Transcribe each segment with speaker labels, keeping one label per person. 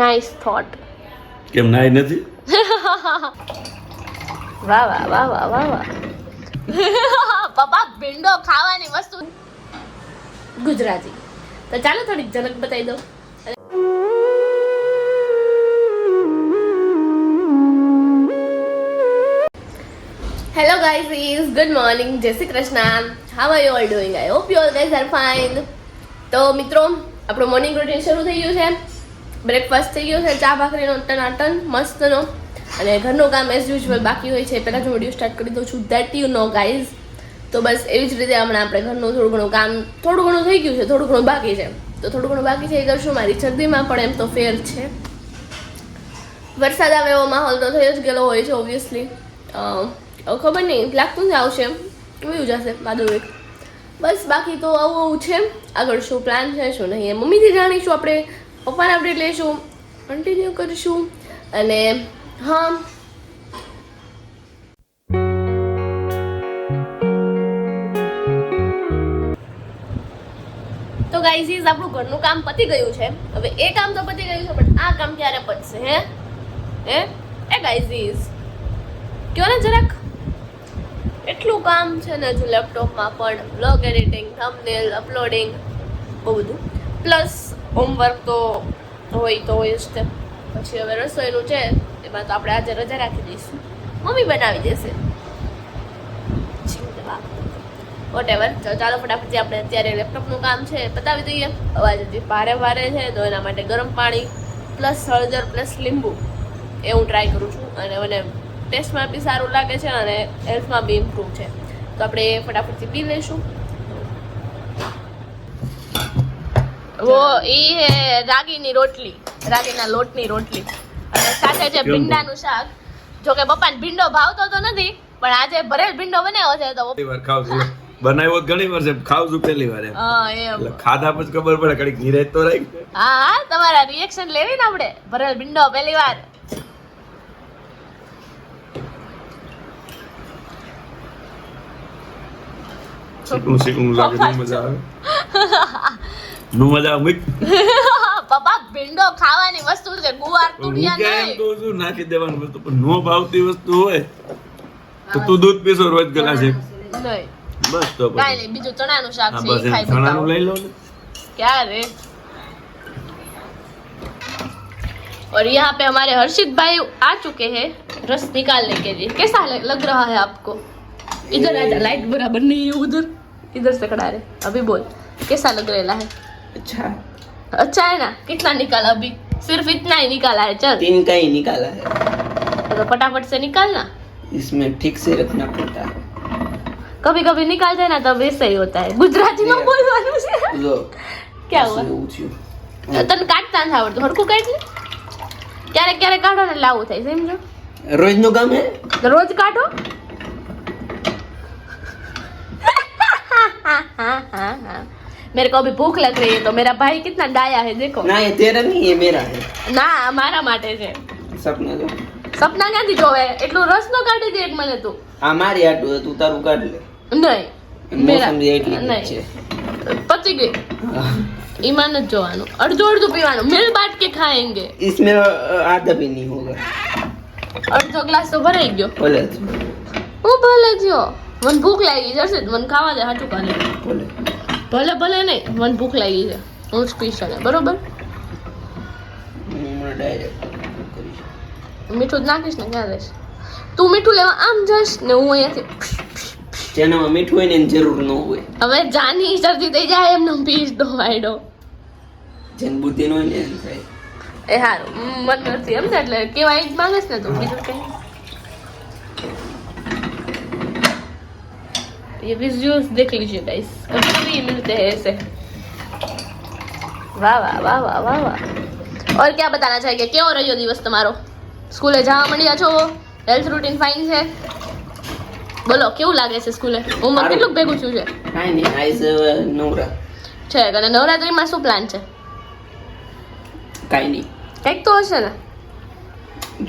Speaker 1: Nice thought.
Speaker 2: કેમ નાઈ નથી?
Speaker 1: વાહ વાહ વાહ વાહ વાહ વાહ. પપ્પા ભીંડો ખાવાની વસ્તુ ગુજરાતી. તો ચાલો થોડીક ઝલક બતાવી દો. હેલો ગાઈઝ, ગુડ મોર્નિંગ, જય Shri Krishna. How are you all doing? I hope you all guys are fine. તો મિત્રો, આપણું મોર્નિંગ રૂટીન શરૂ થઈ ગયું છે. બ્રેકફાસ્ટ થઈ ગયું છે, ચા ભાખરીનો ટનાટન મસ્તનો. અને ઘરનું કામ એઝ યુઝ્યુઅલ બાકી હોય છે. પહેલાં હું વિડીયો સ્ટાર્ટ કરી દઉં છું, ધેટ યુ નો ગાઈઝ. તો બસ એવી જ રીતે હમણાં આપણે ઘરનું થોડું ઘણું કામ થોડું ઘણું થઈ ગયું છે, થોડું ઘણું બાકી છે. તો થોડું ઘણું બાકી છે એ કરશું. મારી શરદીમાં પણ એમ તો ફેર છે. વરસાદ આવે એવો માહોલ તો થઈ જ ગયેલો હોય છે ઓબ્વિયસલી. ખબર નહીં, લાગતું જ આવશે, વયું જશે વાદળ. બસ બાકી તો આવું છે. આગળ શું પ્લાન છે શું નહીં એ મમ્મીથી જાણીશું. આપણે પપ્પાને અપડેટ લઈશું, કન્ટિન્યુ કરીશું. અને હા, તો ગાઈઝ આપણું ઘરનું કામ પતી ગયું છે. હવે એ કામ તો પતી ગયું છે, પણ આ કામ ક્યારે પતશે? હે ગાઈઝ કયો ને જરાક. એટલું કામ છે ને હજુ લેપટોપમાં પણ, બ્લોગ એડિટિંગ, થંબનેલ, અપલોડિંગ, બહુ બધું. પ્લસ હોમવર્ક તો હોય જ તે. પછી હવે રસોઈનું છે, એમાં તો આપણે આજે રજા રાખી દઈશું, મમ્મી બનાવી દેશે. વોટેવર. ચાલો ફટાફટથી આપણે અત્યારે લેપટોપનું કામ છે પતાવી દઈએ. અવાજ હજી ભારે છે, તો એના માટે ગરમ પાણી પ્લસ હળદર પ્લસ લીંબુ એ હું ટ્રાય કરું છું. અને મને ટેસ્ટમાં બી સારું લાગે છે અને હેલ્થમાં બી ઇમ્પ્રૂવ છે. તો આપણે ફટાફટથી પી લઈશું. વો ઈ હે રાગીની રોટલી, રાગીના લોટની રોટલી, અને સાથે છે ભીંડાનું શાક. જો કે પપ્પાને ભીંડો ભાવતો તો નથી, પણ આજે ભરેલ ભીંડો બનાવ્યો છે. તો
Speaker 2: ખાવ છું, બનાવ્યો ઘણી વાર છે, ખાવ છું પહેલી વાર.
Speaker 1: હા એમ
Speaker 2: ખાધા પછી ખબર પડે, કડીક નિરાત તો રહી.
Speaker 1: હા, તમારા રિએક્શન લેવી ને આપણે. ભરેલ ભીંડો પહેલી વાર.
Speaker 2: શીખું લાગે, મજા આવે. નું મજા આવે.
Speaker 1: પપ્પા ભીંડો ખાવાની વસ્તુ છે, ગુવાર તુરિયા
Speaker 2: હું
Speaker 1: નહીં.
Speaker 2: કેમ કહું છું નાખી દેવાની વસ્તુ, પણ નો ભાવતી વસ્તુ હોય તો તું દૂધ પીશો રોજ ગલા છે
Speaker 1: નહીં.
Speaker 2: બસ તો
Speaker 1: કાઈ નહીં, બીજું ચણાનું શાક છે,
Speaker 2: બસ
Speaker 1: એ ખાઈ
Speaker 2: ચણાનું
Speaker 1: બતાવો.
Speaker 2: લઈ લો ને.
Speaker 1: क्या रे. और यहाँ पे हमारे हर्षित भाई आ चुके हैं रस निकालने के लिए. कैसा लग रहा है आपको? इधर आजा, लाइट बराबर नहीं है उधर, इधर से खड़ा रहे. अभी बोल, कैसा लग रहा है? अच्छा है ना. कितना निकाला अभी? सिर्फ इतना ही निकाला है. चल
Speaker 3: 3 का ही निकाला है.
Speaker 1: तो फटाफट से निकालना.
Speaker 3: इसमें ठीक से रखना पड़ता है.
Speaker 1: कभी कभी निकालते हैं ना तब वैसे ही होता है. गुजराती में बोलવાનું છે.
Speaker 3: लो
Speaker 1: क्या हुआ? તને કાઢતા નથી આવડતું, હરખું કાઢ લે. ક્યારેક ક્યારેક કાઢો ને લાવું થાય, સમજો.
Speaker 3: रोज नो काम है.
Speaker 1: रोज काटो. मेरे को अभी भूख लग रही है, तो मेरा भाई कितना डाया है देखो.
Speaker 3: ना ये तेरा नहीं, ये मेरा है.
Speaker 1: ના મારા માટે છે.
Speaker 3: सपना जो
Speaker 1: સપના ક્યાંથી જોવે? એટલું રસ નો કાઢી દે એક મને તું.
Speaker 3: આ મારી આટું તું તારું કાઢ લે.
Speaker 1: નહીં, મેરા
Speaker 3: મોસમ એટલી જ
Speaker 1: નહીં.
Speaker 3: છે.
Speaker 1: પચી ગઈ. ઈમાન જ જોવાનું, અડધું પીવાનું. મિલ બાટ કે ખાएंगे.
Speaker 3: इसमें आधा भी नहीं होगा.
Speaker 1: અડધો ગ્લાસ તો ભરાઈ ગયો.
Speaker 3: बोले
Speaker 1: હું ભલે થયો, મને ભૂખ લાગી જશે, મને ખાવા દે. હાચું કાલે
Speaker 3: बोले
Speaker 1: ભલે નહીં, મને ભૂખ લાગી છે, હું સ્પેશિયલ. બરોબર,
Speaker 3: मैं डायरेक्ट करीશ.
Speaker 1: મીઠું જ નાખીશ ને ક્યાં રહીશ તું? મીઠું લેવા આમ જઈશ ને હું અહીંયાથી.
Speaker 3: જેનામાં મીઠું હોય ને એની જરૂર ન હોય.
Speaker 1: હવે જાની શરદી થઈ જાય એમને પીસ દો વાયડો.
Speaker 3: જેન બુદ્ધિ ન હોય ને એમ થાય.
Speaker 1: એ હારું, મન નથી એમ ને, એટલે કેવાય જ માંગેશ ને તું, બીજું કઈ. ये विजुअल्स देख लीजिए गाइस, कभी मिलते हैं ऐसे. वाह वाह वाह वाह वाह वाह. और क्या बताना चाहिए? કેવો રહ્યો દિવસ તમારો? સ્કૂલે જવા માંડ્યા છો? હેલ્થ રૂટીન ફાઇન છે? બોલો, કેવું લાગે છે સ્કૂલે? હોમવર્ક કેટલું ભેગું થયું છે?
Speaker 3: કાંઈ નહીં, આઈસ નવરા
Speaker 1: છે. અને નવરાત્રીમાં શું પ્લાન છે?
Speaker 3: કાંઈ નહીં,
Speaker 1: કંઈક તો હશે ને.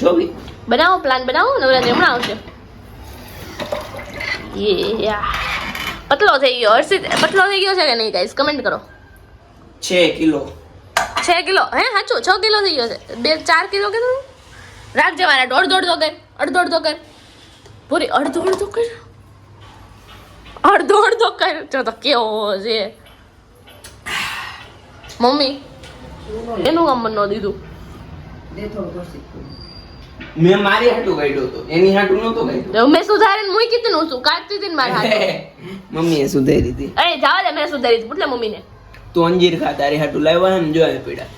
Speaker 3: જોવી
Speaker 1: બનાવો, પ્લાન બનાવો. નવરાત્રી હમણાં આવશે. પતલો થઈ ગયો હર્ષિત, પતલો થઈ ગયો છે કે નહીં ગાઈસ? કમેન્ટ કરો.
Speaker 3: 6 કિલો.
Speaker 1: 6 કિલો હે સાચું 6 કિલો થઈ ગયો છે 4 કિલો કીધું રાખજે મારા અડધો કર પૂરી અડધો કર જો તો કેવો છે મમ્મી એનું કામ મને ન દીધું
Speaker 3: મેં મારી હાટું કાઢ્યો હતો એની હાટું નહોતો કાઢ્યો
Speaker 1: મેં સુધારીને મૂકી હતી ને હું શું કાઢતી હતી ને મારા હાથે
Speaker 3: મમ્મીએ સુધારી હતી
Speaker 1: અરે જાવા દે મેં સુધારી હતી એટલે મમ્મીને
Speaker 3: તું અંજીર ખા તારી હાટું લાવ્યા ને જો પીડા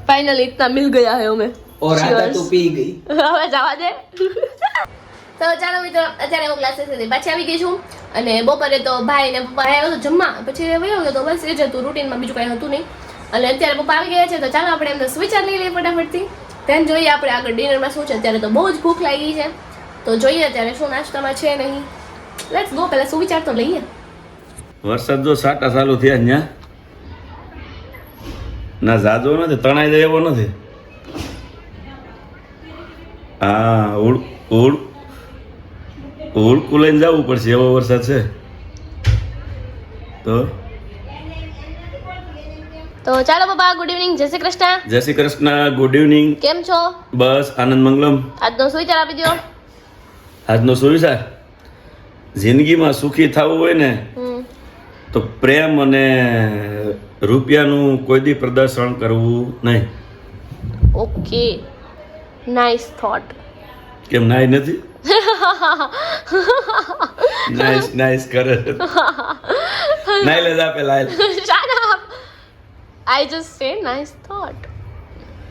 Speaker 1: फाइनली इतना मिल गया है हमें
Speaker 3: और आता तो पी गई
Speaker 1: હવે જવા દે તો ચાલો મિત્રો અત્યારે હું ક્લાસીસથી પાછી આવી ગઈ છું અને બપોરે તો ભાઈ ને પપ્પા આવ્યો તો જમવા પછી વયો ગયો તો બસ એ જ હતું રૂટીનમાં બીજું કાંઈ હતું નહીં અને અત્યારે પપ્પા આવી ગયા છે તો ચાલો આપણે એમને સુવિચાર લઈ લઈએ ફટાફટથી ધ્યાન જોઈએ આપણે આગળ ડિનરમાં શું છે અત્યારે તો બહુ જ ભૂખ લાગી છે તો જોઈએ અત્યારે શું નાસ્તામાં છે નહીં લેટ્સ ગો પહેલા સુવિચાર તો લઈએ
Speaker 2: વરસાદ જો સાટા ચાલુ થયા ન્યા ના જાજો નથી તણાઈ જાય એવો નથી હા ઉડકું લઈને જવું પડશે એવો વરસાદ છે
Speaker 1: તો ચાલો પપ્પા ગુડ ઇવનિંગ જય શ્રી કૃષ્ણ
Speaker 2: જય શ્રી કૃષ્ણ ગુડ ઇવનિંગ
Speaker 1: કેમ છો
Speaker 2: બસ આનંદ મંગલમ
Speaker 1: આજનો સુવિચાર આપી દો
Speaker 2: આજનો સુવિચાર જિંદગીમાં સુખી થવું હોય ને તો પ્રેમ અને રૂપિયાનું કોઈ દી પ્રદર્શન કરવું નહીં
Speaker 1: ઓકે નાઇસ થોટ
Speaker 2: કેમ નાઈ નથી નાઇસ કરે નાઈ લે જા પેલા
Speaker 1: શટ અપ આઈ જસ્ટ સે નાઇસ થોટ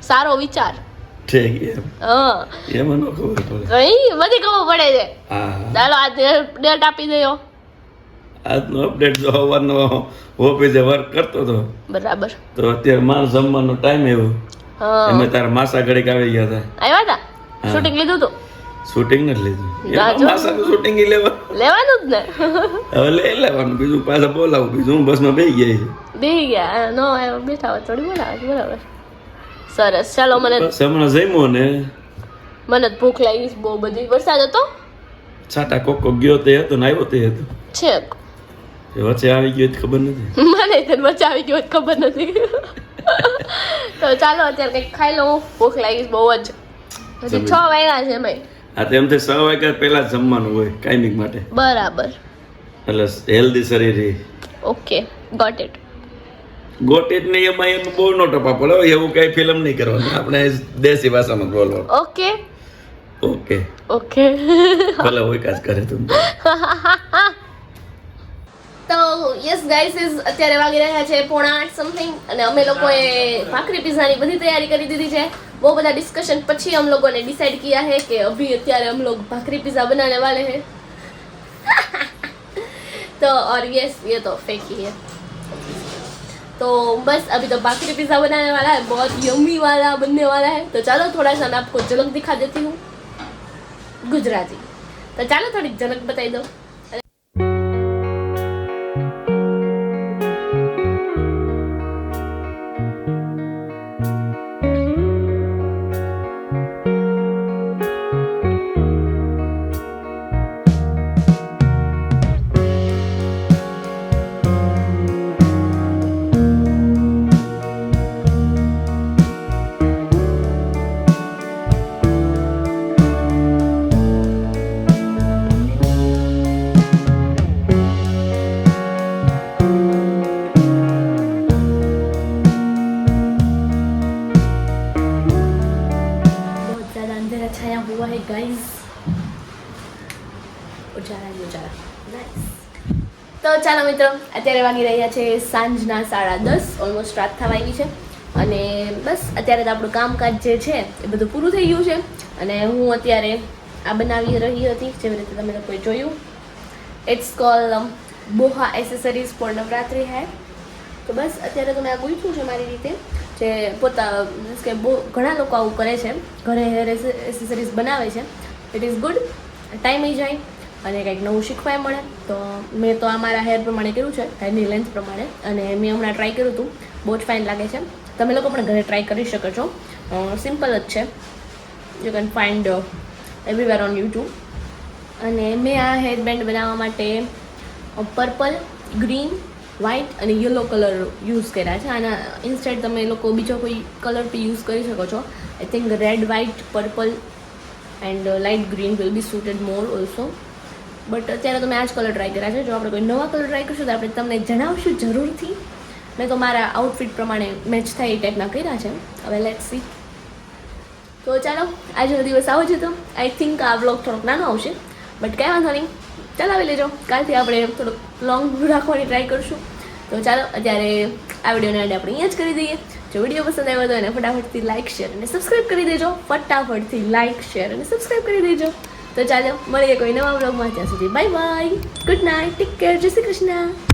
Speaker 1: સારો વિચાર
Speaker 2: ઠીક
Speaker 1: હા
Speaker 2: એમ ન ખબર પડે
Speaker 1: નહીં બધી ખબર પડે છે
Speaker 2: હા
Speaker 1: ચાલો આ ડેટ આપી દયો
Speaker 2: આજનો અપડેટ જો હવાનો ઓફિસે વર્ક કરતો હતો
Speaker 1: બરાબર
Speaker 2: તો અત્યારે માર જમવાનો ટાઈમ આવ્યો
Speaker 1: હા
Speaker 2: અમે તારા માસા ઘડીક આવી ગયા હતા
Speaker 1: આવ્યા હતા શૂટિંગ લીધું હતું
Speaker 2: શૂટિંગ નથી લીધું
Speaker 1: જાજો.
Speaker 2: માસાનું શૂટિંગ લેવાનું
Speaker 1: લેવાનું જ ને
Speaker 2: હવે લઈ લેવાનું બીજું પાછા બોલાવું બીજું હું બસમાં બેસી ગયા
Speaker 1: બેહી ગયા નો બેઠા હોય થોડી બોલાવે બરાબર સરસ ચાલો મને
Speaker 2: બસ હમણાં જમ્યો ને
Speaker 1: મને જ ભૂખ લાગી છે બહુ બધી વરસાદ હતો
Speaker 2: છાટા કોકો ગયો તે હતો ને આવ્યો તે હતો
Speaker 1: છેક
Speaker 2: એ વચ્ચે આવી ગયો તો ખબર નથી
Speaker 1: મને તને વચ્ચે આવી ગયો હોય ખબર નથી તો ચાલો અત્યારે કંઈક ખાઈ લઉં ભૂખ લાગી છે બહુ જ હજી 6 વાગ્યા છે મેં
Speaker 2: આ તો એમ તો 6 વાગ્યા પહેલા જ જમવાનું હોય કાયમિક માટે
Speaker 1: બરાબર
Speaker 2: એટલે હેલ્ધી શરીર રહે
Speaker 1: ઓકે ગોટ ઇટ
Speaker 2: ગોટેટ ને એમાં એનું બહુ નો ટપા પડે હો, એવું કઈ ફિલ્મ નહીં કરવાનું આપણે દેશી ભાષામાં બોલવાનું
Speaker 1: ઓકે
Speaker 2: ઓકે
Speaker 1: ઓકે
Speaker 2: ભલે હોય કાજ કરે તું
Speaker 1: તો યસ ગાઈસ ઇઝ અત્યારે વાગી રહ્યા છે 7:30 સમથિંગ અને અમે લોકોએ ભાખરી પિઝાની બધી તૈયારી કરી દીધી છે બહુ બધા ડિસ્કશન પછી हम लोगों ने डिसाइड किया है कि अभी અત્યારે हम लोग भाखरी पिज़्ज़ा बनाने वाले हैं तो और यस ये तो फेक ही है तो बस अभी तो भाखरी पिज़्ज़ा बनाने वाला है बहुत यम्मी वाला बनने वाला है तो चलो थोड़ा सा मैं आपको झलक दिखा देती हूँ गुजराती तो चलो थोड़ी झलक बताई दो छाया हुआ है गाइस ઉજાળા જ ઉજાળા નાઈસ તો ચાલો મિત્રો અત્યારે વાગી રહ્યા છે સાંજના 10:30 ઓલમોસ્ટ રાત થવા આવી છે અને બસ અત્યારે તો આપણું કામકાજ જે છે એ બધું પૂરું થઈ ગયું છે અને હું અત્યારે આ બનાવી રહી હતી જેવી રીતે તમે લોકોએ જોયું ઇટ્સ કોલ બોહા એસેસરીઝ ફોર નવરાત્રી હે તો બસ અત્યારે તો મેં આ ગૂંથ્યું છે મારી રીતે જે પોતા મીન્સ કે બહુ ઘણા લોકો આવું કરે છે ઘરે હેર એસેસરીઝ બનાવે છે ઇટ ઇઝ ગુડ ટાઈમ જાય અને કંઈક નવું શીખવાય મળે તો મેં તો આ મારા હેર પ્રમાણે કર્યું છે હેરની લેન્થ પ્રમાણે અને મેં હમણાં ટ્રાય કર્યું હતું બહુ જ ફાઇન લાગે છે તમે લોકો પણ ઘરે ટ્રાય કરી શકો છો સિમ્પલ જ છે you can find everywhere on YouTube અને મેં આ હેર બેન્ડ બનાવવા માટે પર્પલ ગ્રીન વ્હાઇટ અને યલો કલર યુઝ કર્યા છે. આના ઇન્સ્ટેડ તમે લોકો બીજો કોઈ કલર બી યુઝ કરી શકો છો. I think red, white, purple and light green will be સુટેડ more also. But અત્યારે તો મેં આ જ કલર ટ્રાય કર્યા છે. જો આપણે કોઈ નવા કલર ટ્રાય કરશું તો આપણે તમને જણાવશું જરૂરથી. મેં તો મારા આઉટફિટ પ્રમાણે મેચ થાય એ ટાઈપના કર્યા છે. હવે લેટ્સ સી. તો ચાલો આજનો દિવસ આવો જ હતો. આઈ થિંક આ બ્લોગ થોડોક નાનો આવશે બટ કાંઈ વાંધો નહીં, ચલાવી લેજો. કાલથી આપણે થોડોક લોંગ રાખવાની ટ્રાય કરશું. તો ચાલો અત્યારે આ વિડીયોને આપણે અહીંયા જ કરી દઈએ. જો વિડીયો પસંદ આવ્યો તો એને ફટાફટથી લાઇક, શેર અને સબસ્ક્રાઈબ કરી દેજો. ફટાફટથી લાઇક, શેર અને સબસ્ક્રાઈબ કરી દેજો. તો ચાલો મળીએ કોઈ નવા બ્લોગમાં. ત્યાં સુધી bye bye, good night, take care, જય શ્રી કૃષ્ણ.